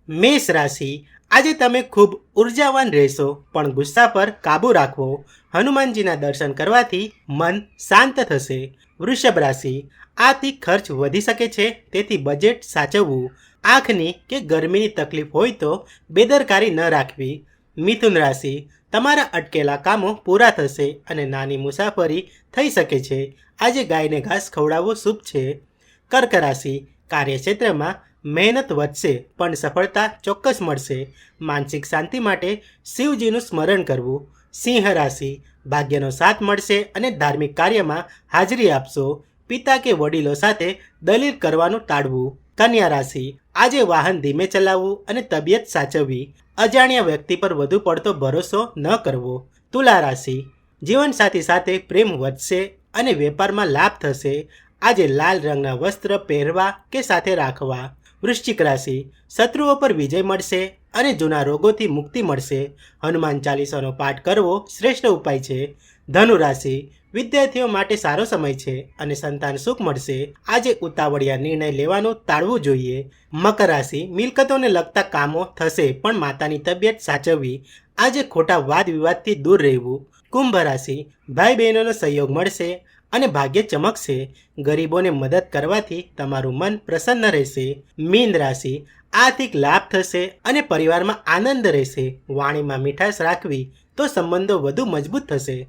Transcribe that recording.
મેષ રાશિ, આજે તમે ખૂબ ઉર્જાવાન રહેશો, પણ ગુસ્સા પર કાબૂ રાખવો. હનુમાનજીના દર્શન કરવાથી મન શાંત થશે. વૃષભ રાશિ, આથી ખર્ચ વધી શકે છે, તેથી બજેટ સાચવવું. આંખની કે ગરમીની તકલીફ હોય તો બેદરકારી ન રાખવી. મિથુન રાશિ, તમારા અટકેલા કામો પૂરા થશે અને નાની મુસાફરી થઈ શકે છે. આજે ગાયને ઘાસ ખવડાવવું શુભ છે. કર્ક રાશિ, કાર્યક્ષેત્રમાં મહેનત વધશે, પણ સફળતા ચોક્કસ મળશે. માનસિક શાંતિ માટે શિવજીનું સ્મરણ કરવું. સિંહ રાશિ, ભાગ્યનો સાથ મળશે અને ધાર્મિક કાર્યમાં હાજરી આપશો. પિતા કે વડીલો સાથે દલીલ કરવાનું ટાળવું. કન્યા રાશિ, આજે વાહન ધીમે ચલાવવું અને તબિયત સાચવવી. અજાણ્યા વ્યક્તિ પર વધુ પડતો ભરોસો ન કરવો. તુલા રાશિ, જીવનસાથી સાથે પ્રેમ વધશે અને વેપારમાં લાભ થશે. આજે લાલ રંગના વસ્ત્ર પહેરવા કે સાથે રાખવા. વૃશ્ચિક રાશિ, શત્રુઓ પર વિજય મળશે અને જૂના રોગોથી મુક્તિ મળશે. હનુમાન ચાલીસાનો પાઠ કરવો શ્રેષ્ઠ ઉપાય છે. ધનુ રાશિ, વિદ્યાર્થીઓ માટે સારો સમય છે અને સંતાન સુખ મળશે. આજે ઉતાવળિયા નિર્ણય લેવાનું ટાળવું જોઈએ. મકર રાશિ, મિલકતોને લગતા કામો થશે, પણ માતાની તબિયત સાચવવી. આજે ખોટા વાદ વિવાદથી દૂર રહેવું. કુંભ રાશિ, ભાઈ બહેનોનો સહયોગ મળશે અને ભાગ્ય ચમકશે. ગરીબોને મદદ કરવાથી તમારું મન પ્રસન્ન રહેશે. મીન રાશિ, આર્થિક લાભ થશે અને પરિવારમાં આનંદ રહેશે. વાણીમાં મીઠાશ રાખવી તો સંબંધો વધુ મજબૂત થશે.